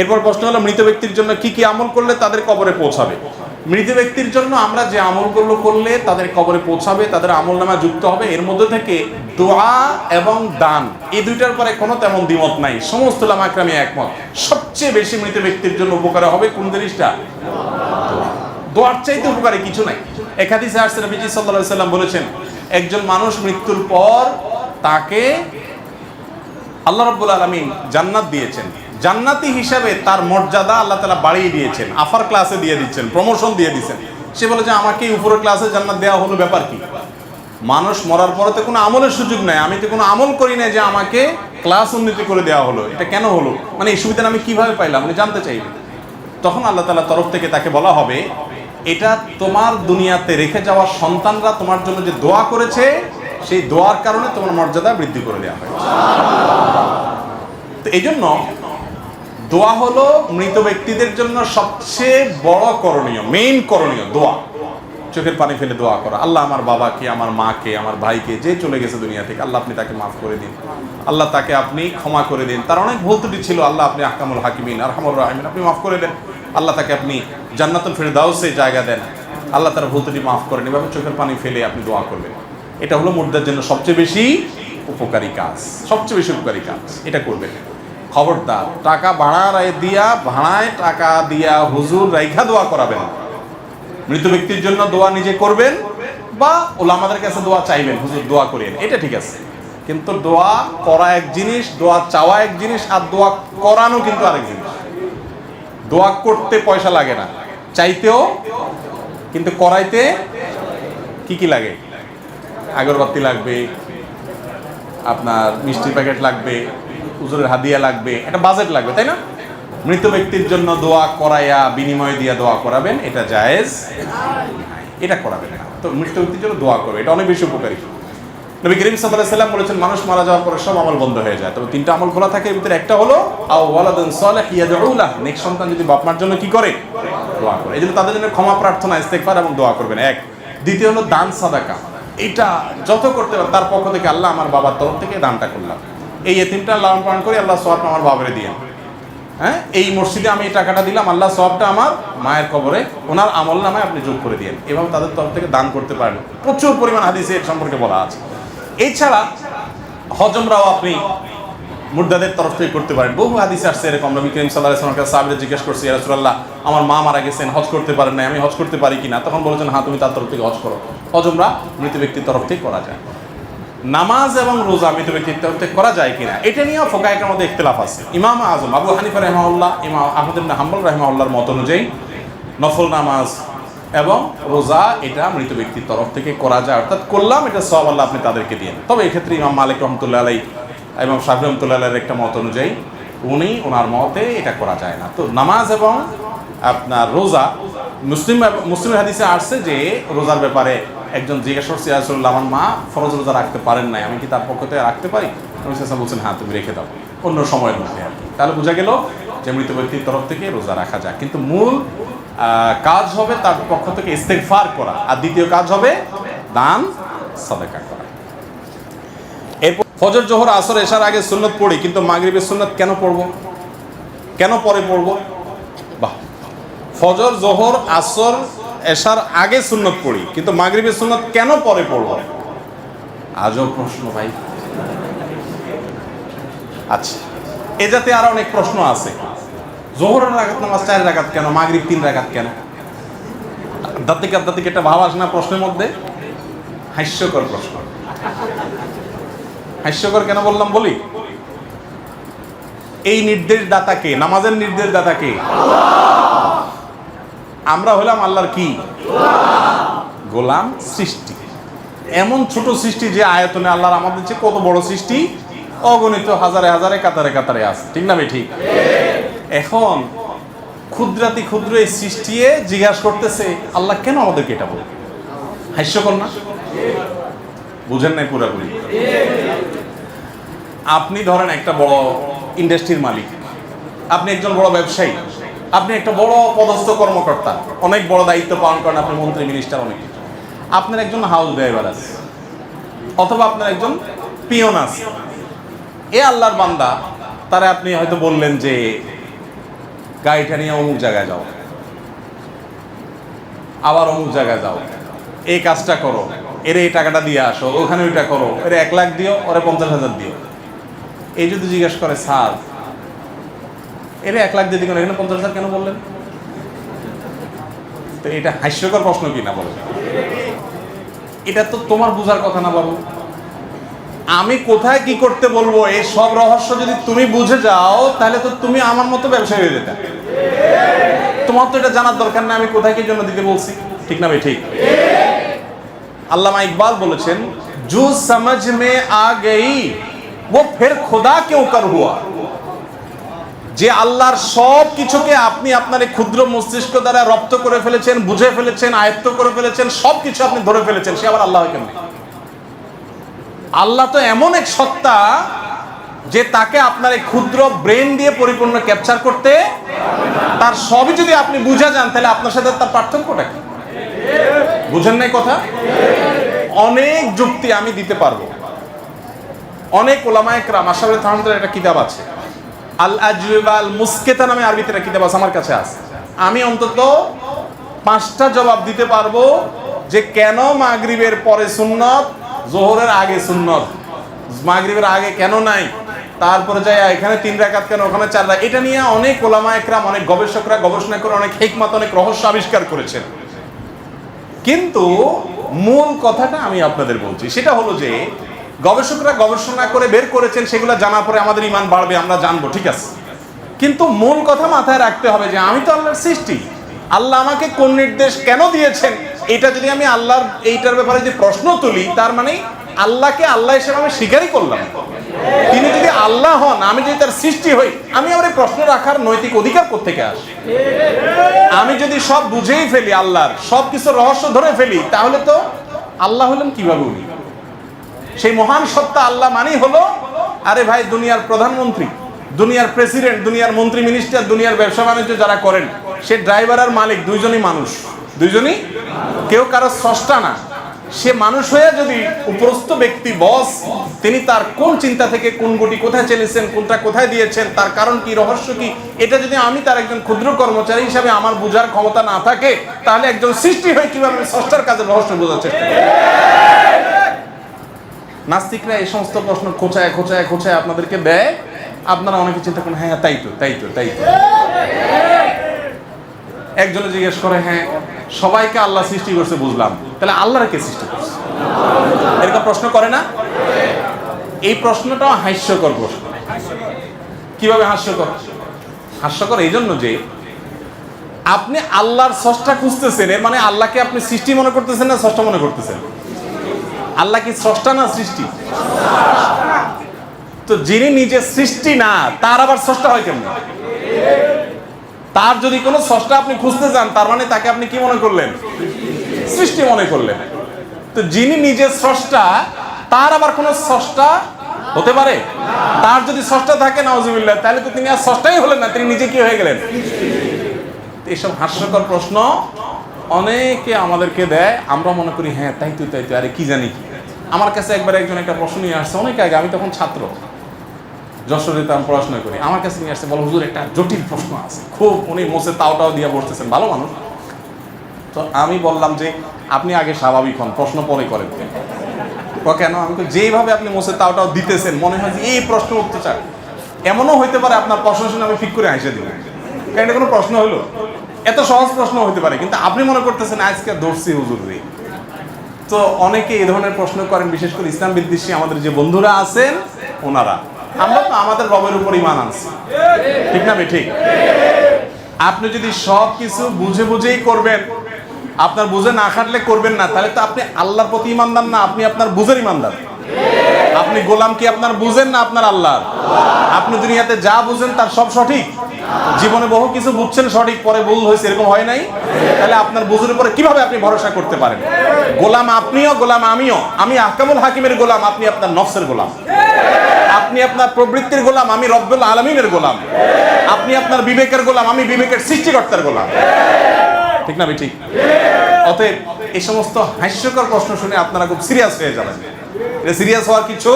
এরপর প্রশ্ন হলো মৃত ব্যক্তির জন্য কি কি আমল করলে তাদের কবরে পৌঁছাবে। মৃত ব্যক্তির জন্য আমরা যে আমলগুলো করলে তাদের কবরে পৌঁছাবে, তাদের আমলনামা যুক্ত হবে, এর মধ্যে থেকে দোয়া এবং দান এই দুইটার পরে কোনো তেমন দ্বিমত নাই। সমস্ত উলামা একরামে একমত, সবচেয়ে বেশি মৃত ব্যক্তির জন্য উপকার হবে কোন জিনিসটা? দোয়ার চাইতে উপকারী কিছু নাই। এক হাদিসে আসছে নবীজি সাল্লাল্লাহু আলাইহি সাল্লাম বলেছেন, একজন মানুষ মৃত্যুর পর তাকে আল্লাহ রাব্বুল আলামিন জান্নাত দিয়েছেন, জান্নাতি হিসাবে তার মর্যাদা আল্লাহ তাআলা বাড়িয়ে দিয়েছেন, আফার ক্লাসে দিয়ে দিচ্ছেন, প্রমোশন দিয়ে দিচ্ছেন। সে বলে যে আমাকে উপরের ক্লাসে জান্নাত দেওয়া হলো, ব্যাপার কি? মানুষ মরার পরে তো কোনো আমলের সুযোগ নাই, আমি তো কোনো আমল করি না যে আমাকে ক্লাস উন্নতি করে দেওয়া হলো, এটা কেন হলো, মানে এই সুবিধাটা আমি কিভাবে পাইলাম, আমি জানতে চাইবে। তখন আল্লাহ তাআলার তরফ থেকে তাকে বলা হবে, এটা তোমার দুনিয়াতে রেখে যাওয়া সন্তানরা তোমার জন্য যে দোয়া করেছে, সেই দোয়ার কারণে তোমার মর্যাদা বৃদ্ধি করে দেওয়া হয়েছে। তো এই জন্য দোয়া হলো মৃত ব্যক্তিদের জন্য সবচেয়ে বড় করণীয়, মেইন করণীয় দোয়া। চোখের পানি ফেলে দোয়া করা, আল্লাহ আমার বাবাকে, আমার মাকে, আমার ভাইকে, যে চলে গেছে দুনিয়া থেকে, আল্লাহ আপনি তাকে মাফ করে দিন, আল্লাহ তাকে আপনি ক্ষমা করে দিন, তার অনেক ভুল ত্রুটি ছিল, আল্লাহ আপনি আহকামুল হাকিমিন আরহামুর রাহিমিন, আপনি মাফ করে দেন, আল্লাহ তাকে আপনি জান্নাতুল ফিরদাউসে জায়গা দেন, আল্লাহ তার ভুল ত্রুটি মাফ করেন। এভাবে চোখের পানি ফেলে আপনি দোয়া করবেন। এটা হলো মুর্দার জন্য সবচেয়ে বেশি উপকারী কাজ, সবচেয়ে বেশি উপকারী কাজ, এটা করবেন। খবরদার টাকা ভাড়ায় টাকা দিয়া হুজুর রাইখা দোয়া করাবেন। মৃত ব্যক্তির জন্য দোয়া নিজে করবেন বা ওলামাদের কাছে দোয়া চাইবেন, হুজুর দোয়া করেন, এটা ঠিক আছে। কিন্তু দোয়া করা এক জিনিস, দোয়া চাওয়া এক জিনিস, আর দোয়া করানো কিন্তু আরেক জিনিস। দোয়া করতে পয়সা লাগে না, চাইতেও, কিন্তু করাইতে কি কি লাগে? আগরবাতি লাগবে, আপনার মিষ্টির প্যাকেট লাগবে, হুজুরের হাদিয়া লাগবে, একটা বাজেট লাগবে, তাই না? মৃত ব্যক্তির জন্য দোয়া করাইয়া বিনিময় দিয়া দোয়া করাবেন, এটা জায়েজ, এটা করাবেন না। তো মৃত ব্যক্তির জন্য দোয়া করবে, এটা অনেক বেশি উপকারী। নবী করিম সাল্লাল্লাহু আলাইহি সাল্লাম বলেছেন, মানুষ মারা যাওয়ার পরে সব আমল বন্ধ হয়ে যায়, তবে তিনটা আমল খোলা থাকে। এর ভিতরে একটা হলো আও ওয়ালাদুন সালিহ ইয়াদউ লাহু, নেক সন্তান যদি বাপ মার জন্য কি করে? দোয়া করে। এজন্য তাদের জন্য ক্ষমা প্রার্থনা, ইস্তেগফার এবং দোয়া করবেন এক। দ্বিতীয় হলো দান সাদাকা, এটা যত করতে পারেন তার পক্ষ থেকে, আল্লাহ আমার বাবার তরফ থেকে দানটা করলাম, এই এতিমটা লালন পালন করে আল্লাহ সওয়াবটা আমার বাবারে দিয়েন, হ্যাঁ, এই মসজিদে আমি এই টাকাটা দিলাম, আল্লাহ সওয়াবটা আমার মায়ের কবরে ওনার আমল নামায় আপনি যোগ করে দিয়েন। এভাবে তাদের তরফ থেকে দান করতে পারেন। প্রচুর পরিমাণ হাদিসে এর সম্পর্কে বলা আছে। এছাড়া হজমরাও আপনি মুর্দাদের তরফ থেকে করতে পারেন। বহু হাদিসে আসছে এরকম। নবী করিম সাল্লাল্লাহু আলাইহি ওয়াসাল্লাম সাহাবীরা জিজ্ঞেস করছে, ইয়া রাসূলুল্লাহ, আমার মা মারা গেছেন, হজ করতে পারেন না, আমি হজ করতে পারি কিনা? তখন বলেছেন, হ্যাঁ, তুমি তার তরফ থেকে হজ করো। হজমরা মৃত ব্যক্তির তরফ থেকে করা যায়। নামাজ এবং রোজা মৃত ব্যক্তির তরফ থেকে করা যায় কিনা, এটা নিয়েও ফুকাহাদের মধ্যে ইখতিলাফ আছে। ইমাম আযম আবু হানিফা রাহিমাহুল্লাহ, ইমাম আহমদ ইবনে হাম্বল রাহিমাহুল্লাহর মত অনুযায়ী নফল নামাজ এবং রোজা এটা মৃত ব্যক্তির তরফ থেকে করা যায়, অর্থাৎ করলাম, এটা সওয়াব আল্লাহ আপনি তাদেরকে দিয়েন। তবে এক্ষেত্রে ইমাম মালিক রহমতুল্লাহ আলাইহি এবং শাফিঈ রহমতুল্লাহ আলাইহির একটা মত অনুযায়ী ওনার মতে এটা করা যায় না। তো নামাজ এবং আপনার রোজা, মুসলিম হাদিসে আসছে যে রোজার ব্যাপারে একজন জিজ্ঞাসা করছে, ইয়া রাসূলুল্লাহ, আমার মা ফরজ রোজা রাখতে পারেন নাই, আমি কি তার পক্ষ থেকে রাখতে পারি? নবী সাল্লাল্লাহু আলাইহি ওয়াসাল্লাম বলছেন, হ্যাঁ, তুমি রেখে দাও অন্য সময়ের মধ্যে আর কি। তাহলে বোঝা গেল যে মৃত ব্যক্তির তরফ থেকে রোজা রাখা যায়, কিন্তু মূল কাজ হবে তার পক্ষ থেকে ইস্তেগফার করা, আর দ্বিতীয় কাজ হবে দান সাদাকা করা। এরপর ফজর, জোহর, আসর, এশার আগে সুন্নত পড়ি, কিন্তু মাগরিবের সুন্নত কেন পড়বো, কেন পরে পড়বো? বাহ, ফজর, জোহর, আসর, এশার আগে সুন্নত পড়ি, কিন্তু মাগরিবের সুন্নত কেন পরে পড়বো? আজব প্রশ্ন ভাই। আচ্ছা, এ জাতে আরো অনেক প্রশ্ন আছে। জোহরের রাকাত নামাজ 4 রাকাত কেন, মাগরিব 3 রাকাত কেন? আধ্যাত্মিক একটা ভাব আসে না প্রশ্নের মধ্যে? হাস্যকর প্রশ্ন। হাস্যকর কেন বললাম বলি, এই নির্দেশদাতাকে, নামাজের নির্দেশদাতাকে, আমরা হলাম আল্লাহর কি গোলাম, সৃষ্টি। এমন ছোট সৃষ্টি যে আয়তনে আল্লাহর আমাদের চেয়ে কত বড় সৃষ্টি, অগণিত হাজারে হাজারে কাতারে কাতারে আছে, ঠিক না ভাই? ঠিক। এখন ক্ষুদ্রাতি ক্ষুদ্র এই সৃষ্টি জিজ্ঞাসা করতেছে, আল্লাহ কেন আমাদেরকে এটা বলে? হাস্যকর না? বুঝেন নাই পুরাপুরি? আপনি ধরেন একটা বড় ইন্ডাস্ট্রির মালিক, আপনি একজন বড় ব্যবসায়ী, আপনি একটা বড় পদস্থ কর্মকর্তা, অনেক বড় দায়িত্ব পালন করেন, আপনি মন্ত্রী, মিনিস্টার, অনেক কিছু। আপনার একজন হাউস ড্রাইভার আছে, অথবা আপনার একজন পিয়ন আছে। এ আল্লাহর বান্দা, তারা আপনি হয়তো বললেন যে গাড়িটা নিয়ে অমুক জায়গায় যাও, আবার অমুক জায়গায় যাও, এই কাজটা করো, এর এই টাকাটা দিয়ে আসো, ওখানে ওইটা করো, এর 1 লাখ দিও, ওরে 50,000 দিও। এই যদি জিজ্ঞেস করে স্যার এর 1 লাখ দিয়ে দিবেন, এখানে 50,000 কেন বললেন? তো এটা হাস্যকর প্রশ্ন কি না বলেন? এটা তো তোমার বোঝার কথা না বাবু। আমি কোথায় কি করতে বলবো এই সব রহস্য যদি তুমি বুঝে যাও, তাহলে তো তুমি আমার মতো ব্যবসায়ী হয়ে যেতে। তোমার তো এটা জানার দরকার না আমি কোথায় কি জন্য দিতে বলছি, ঠিক না ভাই? ঠিক। আল্লামা ইকবাল বলেছেন, জু সমঝ মে আ গই वो फिर खुदा क्यों कर हुआ। যে আল্লাহর সব কিছুকে আপনি আপনার এই ক্ষুদ্র মস্তিষ্ক দ্বারা রপ্ত করে ফেলেছেন, বুঝে ফেলেছেন, আয়ত্ত করে ফেলেছেন, সব কিছু আপনি ধরে ফেলেছেন, সে আবার আল্লাহ কেমন? আল্লাহ তো এমন এক সত্তা যে তাকে আপনার এই ক্ষুদ্র ব্রেন দিয়ে পরিপূর্ণ ক্যাপচার করতে, তার সবই যদি আপনি বুঝে যান, তাহলে আপনার সাথে তার পার্থক্যটা কি? বুঝেন নাই কথা? অনেক যুক্তি আমি দিতে পারবো। অনেক ওলামায়ে কেরাম, আশরাফুল থানভির একটা কিতাব আছে, আল আজওবা আল মুসকেতা নামে আরবিতে একটা কিতাব আছে, আমার কাছে আছে। আমি অন্তত 5টা জবাব দিতে পারবো যে কেন মাগরিবের পরে সুন্নত, যোহরের আগে সুন্নত, মাগরিবের আগে কেন নাই, তারপরে যাই এখানে 3 রাকাত কেন, ওখানে 4 রাকাত। এটা নিয়ে অনেক ওলামায়ে কেরাম, অনেক গবেষকরা গবেষণা করে অনেক হিকমত, অনেক রহস্য আবিষ্কার করেছেন। কিন্তু মূল কথাটা আমি আপনাদের বলছি, সেটা হলো যে গবেষকরা গবেষণা করে বের করেছেন, সেগুলো জানার পরে আমাদের ঈমান বাড়বে, আমরা জানবো, ঠিক আছে। কিন্তু মূল কথা মাথায় রাখতে হবে যে আমি তো আল্লাহর সৃষ্টি, আল্লাহ আমাকে কোন নির্দেশ কেন দিয়েছেন, এটা যদি আমি আল্লাহর এইটার ব্যাপারে যে প্রশ্ন তুলি, তার মানে আল্লাহকে আল্লাহ হিসেবে আমি স্বীকারই করলাম। তিনি যদি আল্লাহ হন, আমি যদি তার সৃষ্টি হই, আমি আমার এই প্রশ্ন রাখার নৈতিক অধিকার কোত্থেকে আসে? আমি যদি সব বুঝেই ফেলি, আল্লাহর সব কিছু রহস্য ধরে ফেলি, তাহলে তো আল্লাহ হলেন কিভাবে উনি? সেই মহান সত্তা আল্লাহ মানেই হলো, আরে ভাই দুনিয়ার প্রধানমন্ত্রী, দুনিয়ার প্রেসিডেন্ট, দুনিয়ার মন্ত্রী মিনিস্টার, দুনিয়ার ব্যবসা বাণিজ্য যারা করেন, সে ড্রাইভার আর মালিক দুইজনই মানুষ, দুইজনই, কেউ কারো স্রষ্টা না। সে মানুষ হয়ে যদি উপরস্থ ব্যক্তি বস, তিনি তার কোন চিন্তা থেকে কোন গুটি কোথায় চলেছেন, কোনটা কোথায় দিয়েছেন, তার কারণ কি, রহস্য কি, এটা যদি আমি তার একজন ক্ষুদ্র কর্মচারী হিসাবে আমার বোঝার ক্ষমতা না থাকে, তাহলে একজন সৃষ্টি হয়ে কিভাবে স্রষ্টার কাজের রহস্য বোঝার চেষ্টা করে? নাস্তিকরা এই সমস্ত প্রশ্ন খোঁচায় খোঁচায় খোঁচায় আপনাদেরকে দেয়, আপনারা অনেকে চিন্তা করেন হ্যাঁ তাই তো তাই তো তাই তো। একজনে জিজ্ঞেস করে, হ্যাঁ সবাইকে আল্লাহ সৃষ্টি করছে বুঝলাম, তাহলে আল্লাহর কে সৃষ্টি করছে? এরকম প্রশ্ন করে না? এই প্রশ্নটাও হাস্যকর প্রশ্ন। কিভাবে হাস্যকর? হাস্যকর এই জন্য যে আপনি আল্লাহর স্রষ্টা খুঁজতেছেন, এর মানে আল্লাহকে আপনি সৃষ্টি মনে করতেছেন না স্রষ্টা মনে করতেছেন? আল্লাহ কি স্রষ্টা না সৃষ্টি? তো যিনি নিজে সৃষ্টি না, তার আবার স্রষ্টা হয় কেমন? তার যদি কোনো স্রষ্টা আপনি খুঁজতে যান, তার মানে তাকে আপনি কি মনে করলেন? সৃষ্টি মনে করলেন। তো যিনি নিজে স্রষ্টা, তার আবার কোনো স্রষ্টা হতে পারে? তার যদি স্রষ্টা থাকে নাউজুবিল্লাহ, তাহলে তো তিনি আর স্রষ্টাই হলেন না, তিনি নিজে কি হয়ে গেলেন? এইসব হাস্যকর প্রশ্ন অনেকে আমাদেরকে দেয়, আমরা মনে করি হ্যাঁ তাই তো তাই তো, আরে কি জানি কি। আমার কাছে একবার একজন একটা প্রশ্ন নিয়ে আসছে অনেক আগে, আমি তখন ছাত্র, যশোরে আমি পড়াশোনা করি। আমার কাছে নিয়ে আসছে, বলো হুজুর একটা জটিল প্রশ্ন আছে খুব, উনি মোসে তাওটাও দিয়ে বসতেছেন, ভালো মানুষ। তো আমি বললাম যে আপনি আগে স্বাভাবিক হন, প্রশ্ন পরে করেন। কেন? আমি তো যেইভাবে আপনি মোসে তাওটাও দিতেছেন, মনে হয় যে এই প্রশ্ন উঠতে চান। এমনও হইতে পারে আপনার প্রশ্ন শুনে আমি ঠিক করে হাসে দিব, কারণ এটা কোনো প্রশ্ন হলো? এত সহজ প্রশ্ন হইতে পারে, কিন্তু আপনি মনে করতেছেন আজকে ধরছি হুজুর রে। তো অনেকে এই ধরনের প্রশ্ন করেন, বিশেষ করে ইসলাম বিদ্বেষী আমাদের যে বন্ধুরা আছেন ওনারা। আমরা তো আমাদের রবের উপর ঈমান আনছি, ঠিক না? ঠিক। আপনি যদি সব কিছু বুঝে বুঝেই করবেন, আপনার বুঝে না খাটলে করবেন না, তাহলে তো আপনি আল্লাহর প্রতি ঈমানদার না, আপনি আপনার বুঝের ঈমানদার। আপনি গোলাম কি আপনার বুঝেন না আপনার আল্লাহর? আপনি দুনিয়াতে যা বুঝেন তার সব সঠিক, জীবনে বহু কিছু বুঝছেন সঠিক, পরে ভুল হয়েছে, এরকম হয় নাই? তাহলে আপনার বুঝের উপরে কিভাবে আপনি ভরসা করতে পারেন? গোলাম আপনিও, গোলাম আমিও। আমি আহকামুল হাকিমের গোলাম, আপনি আপনার নফসের গোলাম। আপনি আপনার প্রবৃত্তির গোলাম, আমি রব্বুল আলামিনের গোলাম। আপনি আপনার বিবেকের গোলাম, আমি বিবেকের সৃষ্টিকর্তার গোলাম, ঠিক না? ঠিক। অতএব এই সমস্ত হাস্যকর প্রশ্ন শুনে আপনারা খুব সিরিয়াস হয়ে যাবেন। এটা সিরিয়াস হওয়ার কিছু